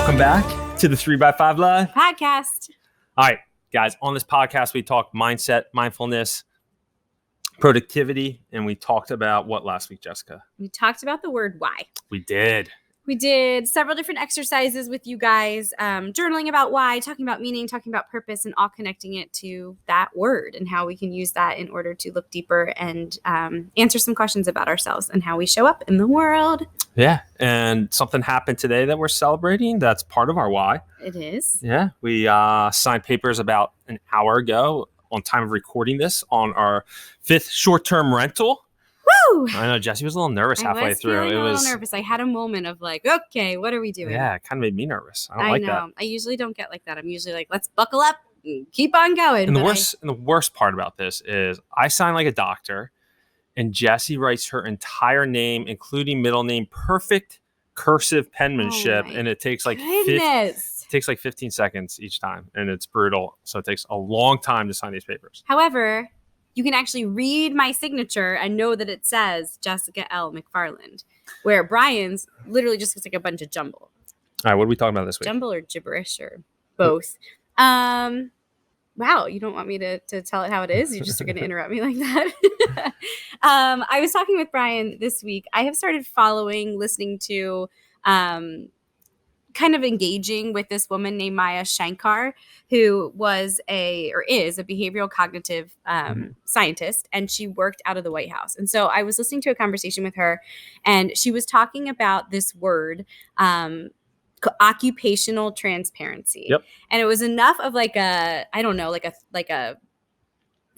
Welcome back to the 3x5 Live podcast. All right, guys, on this podcast, we talk mindset, mindfulness, productivity, and we talked about what last week, Jessica? We talked about the word why. We did. We did several different exercises with you guys, journaling about why, talking about meaning, talking about purpose, and all connecting it to that word and how we can use that in order to look deeper and answer some questions about ourselves and how we show up in the world. Yeah, and something happened today that we're celebrating. That's part of our why. It is. Yeah, we signed papers about an hour ago on time of recording this on our 5th short-term rental. Woo! I know Jessie was a little nervous halfway through. I was a little nervous. I had a moment of like, okay, what are we doing? Yeah, it kind of made me nervous. I don't like that. I usually don't get like that. I'm usually like, let's buckle up and keep on going. And the worst part about this is I sign like a doctor, and Jessie writes her entire name, including middle name, perfect cursive penmanship, and it takes like 15 seconds each time, and it's brutal. So it takes a long time to sign these papers. However, you can actually read my signature and know that it says Jessica L. McFarland, where Bryan's literally just looks like a bunch of jumble. All right, what are we talking about this week? Jumble or gibberish or both. Wow, you don't want me to tell it how it is? You're just going to interrupt me like that? I was talking with Bryan this week. I have started listening to, kind of engaging with this woman named Maya Shankar, who is a behavioral cognitive scientist, and she worked out of the White House. And so I was listening to a conversation with her, and she was talking about this word, occupational transparency. Yep. And it was enough of like a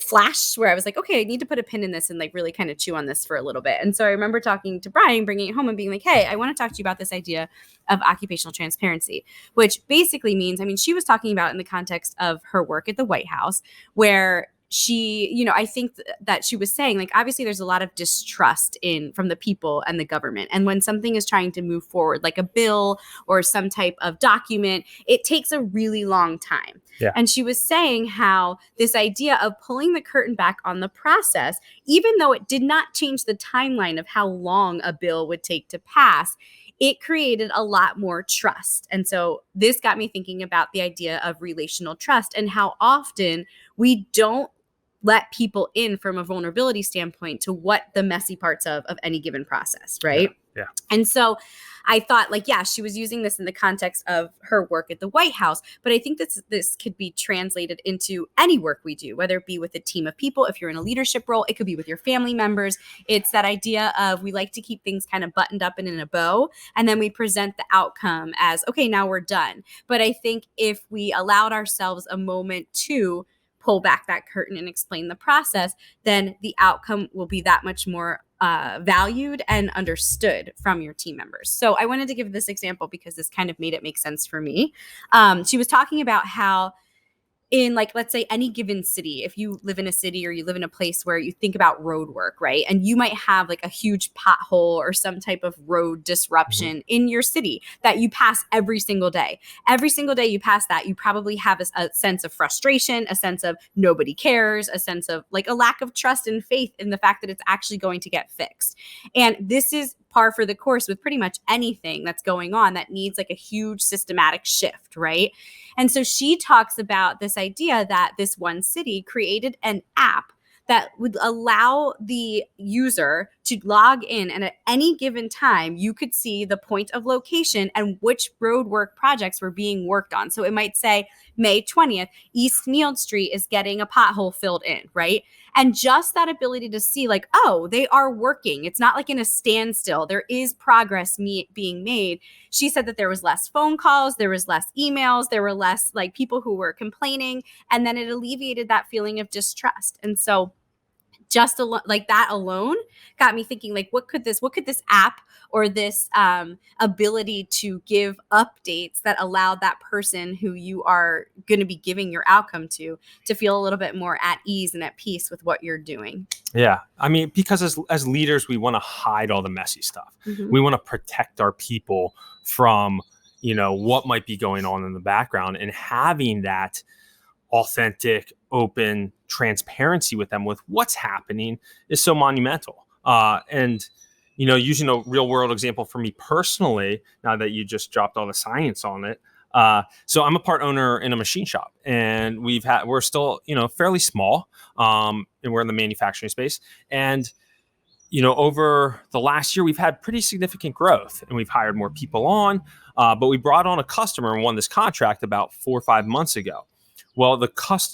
flash where I was like, okay, I need to put a pin in this and like really kind of chew on this for a little bit. And so I remember talking to Bryan, bringing it home and being like, hey, I want to talk to you about this idea of occupational transparency, which basically means, she was talking about in the context of her work at the White House, where she, I think that she was saying, like, obviously there's a lot of distrust from the people and the government. And when something is trying to move forward, like a bill or some type of document, it takes a really long time. Yeah. And she was saying how this idea of pulling the curtain back on the process, even though it did not change the timeline of how long a bill would take to pass, it created a lot more trust. And so this got me thinking about the idea of relational trust and how often we don't let people in from a vulnerability standpoint to what the messy parts of any given process, right? Yeah. And so I thought, like, yeah, she was using this in the context of her work at the White House, but I think this could be translated into any work we do, whether it be with a team of people. If you're in a leadership role, it could be with your family members. It's that idea of we like to keep things kind of buttoned up and in a bow, and then we present the outcome as, okay, now we're done. But I think if we allowed ourselves a moment to pull back that curtain and explain the process, then the outcome will be that much more valued and understood from your team members. So I wanted to give this example because this kind of made it make sense for me. She was talking about how in, like, let's say any given city, if you live in a city or you live in a place where you think about road work, right? And you might have like a huge pothole or some type of road disruption in your city that you pass every single day. Every single day you pass that, you probably have a sense of frustration, a sense of nobody cares, a sense of like a lack of trust and faith in the fact that it's actually going to get fixed. And this is par for the course with pretty much anything that's going on that needs like a huge systematic shift, right? And so she talks about this idea that this one city created an app that would allow the user to log in, and at any given time, you could see the point of location and which roadwork projects were being worked on. So it might say May 20th, East Neald Street is getting a pothole filled in, right? And just that ability to see like, oh, they are working. It's not like in a standstill. There is progress being made. She said that there was less phone calls, there was less emails, there were less like people who were complaining, and then it alleviated that feeling of distrust. And so just like that alone got me thinking, like, what could this app or this ability to give updates that allow that person who you are going to be giving your outcome to feel a little bit more at ease and at peace with what you're doing? Yeah. Because as leaders, we want to hide all the messy stuff. Mm-hmm. We want to protect our people from, what might be going on in the background, and having that authentic, open transparency with them with what's happening is so monumental. And using a real world example for me personally, now that you just dropped all the science on it. So I'm a part owner in a machine shop, and we're still, fairly small, and we're in the manufacturing space. And, over the last year, we've had pretty significant growth, and we've hired more people on, but we brought on a customer and won this contract about 4 or 5 months ago. Well,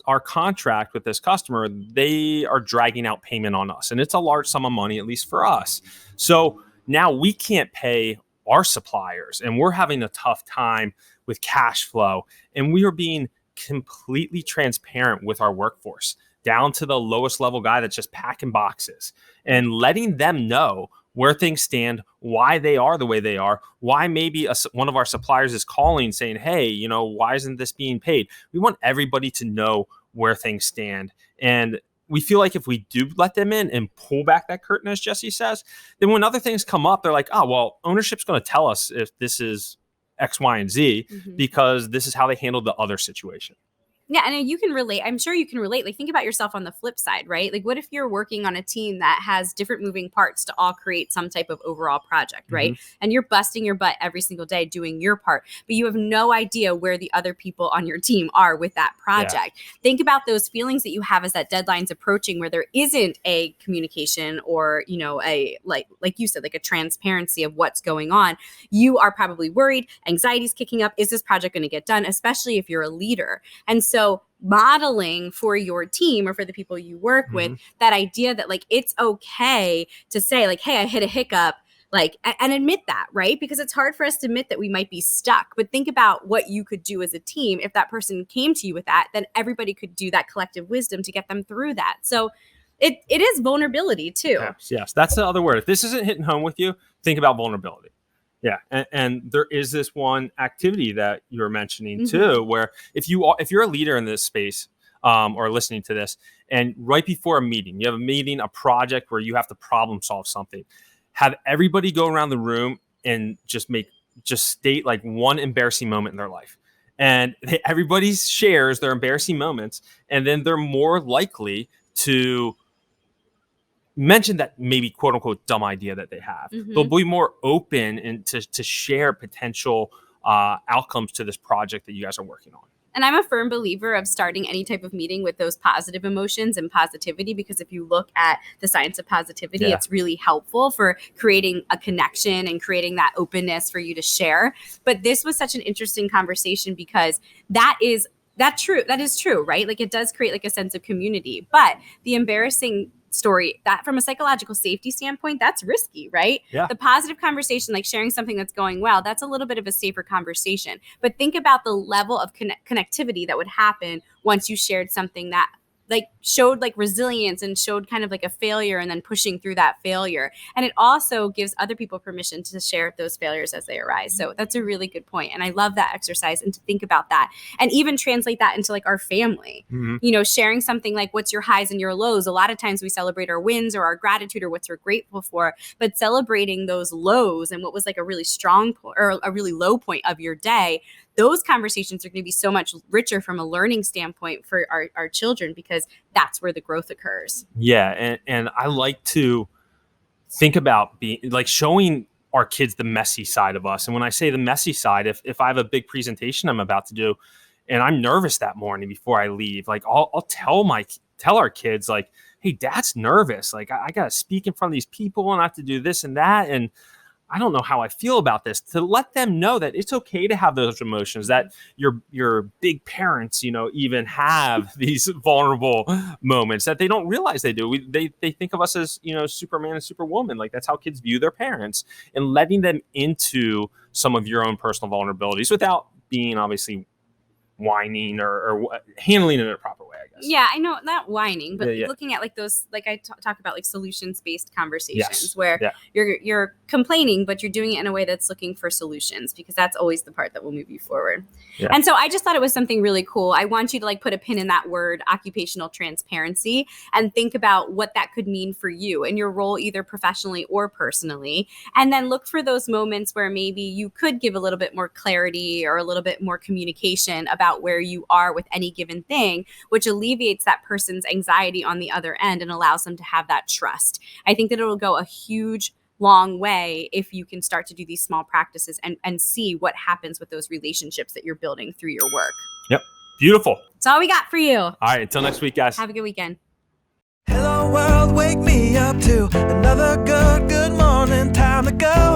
our contract with this customer, they are dragging out payment on us, and it's a large sum of money, at least for us. So now we can't pay our suppliers, and we're having a tough time with cash flow. And we are being completely transparent with our workforce, down to the lowest level guy that's just packing boxes, and letting them know where things stand, why they are the way they are, why maybe one of our suppliers is calling saying, hey, why isn't this being paid? We want everybody to know where things stand. And we feel like if we do let them in and pull back that curtain, as Jessie says, then when other things come up, they're like, oh, well, ownership's going to tell us if this is X, Y, and Z, because this is how they handled the other situation. Yeah, and you can relate. I'm sure you can relate. Like, think about yourself on the flip side, right? Like, what if you're working on a team that has different moving parts to all create some type of overall project, right? And you're busting your butt every single day doing your part, but you have no idea where the other people on your team are with that project. Yeah. Think about those feelings that you have as that deadline's approaching, where there isn't a communication or, a like you said, like a transparency of what's going on. You are probably worried, anxiety's kicking up. Is this project going to get done? Especially if you're a leader. And so modeling for your team or for the people you work with, that idea that like, it's okay to say like, hey, I hit a hiccup, like, and admit that, right? Because it's hard for us to admit that we might be stuck, but think about what you could do as a team. If that person came to you with that, then everybody could do that collective wisdom to get them through that. So it is vulnerability too. Yes. That's the other word. If this isn't hitting home with you, think about vulnerability. Yeah, and there is this one activity that you were mentioning too, where if you're a leader in this space, or listening to this, and right before a meeting, you have a meeting, a project where you have to problem solve something, have everybody go around the room and just state like one embarrassing moment in their life, and everybody shares their embarrassing moments, and then they're more likely to mention that maybe quote unquote dumb idea that they have. They'll be more open and to share potential outcomes to this project that you guys are working on. And I'm a firm believer of starting any type of meeting with those positive emotions and positivity, because if you look at the science of positivity, it's really helpful for creating a connection and creating that openness for you to share. But this was such an interesting conversation because that is true, right? Like, it does create like a sense of community, but the embarrassing story, that from a psychological safety standpoint, that's risky, right? Yeah. The positive conversation, like sharing something that's going well, that's a little bit of a safer conversation. But think about the level of connectivity that would happen once you shared something that like showed like resilience and showed kind of like a failure and then pushing through that failure. And it also gives other people permission to share those failures as they arise. So that's a really good point. And I love that exercise and to think about that and even translate that into like our family, sharing something like what's your highs and your lows. A lot of times we celebrate our wins or our gratitude or what we're grateful for, but celebrating those lows and what was like a really strong or a really low point of your day, those conversations are going to be so much richer from a learning standpoint for our children, because that's where the growth occurs. Yeah. And I like to think about being like showing our kids the messy side of us. And when I say the messy side, if I have a big presentation I'm about to do and I'm nervous that morning before I leave, like I'll tell our kids like, hey, Dad's nervous. Like I got to speak in front of these people and I have to do this and that. And I don't know how I feel about this, to let them know that it's okay to have those emotions, that your big parents, even have these vulnerable moments that they don't realize they do. They think of us as, Superman and Superwoman. Like that's how kids view their parents, and letting them into some of your own personal vulnerabilities without being obviously whining or handling it in a proper way, I guess. Yeah, I know, not whining, but looking at like those, like I talk about like solutions-based conversations where you're complaining, but you're doing it in a way that's looking for solutions, because that's always the part that will move you forward. Yeah. And so I just thought it was something really cool. I want you to like put a pin in that word, occupational transparency, and think about what that could mean for you and your role, either professionally or personally. And then look for those moments where maybe you could give a little bit more clarity or a little bit more communication about where you are with any given thing, which alleviates that person's anxiety on the other end and allows them to have that trust. I think that it'll go a huge long way if you can start to do these small practices and see what happens with those relationships that you're building through your work. Yep. Beautiful. That's all we got for you. All right. Until next week, guys. Have a good weekend. Hello world, wake me up to another good morning. Time to go.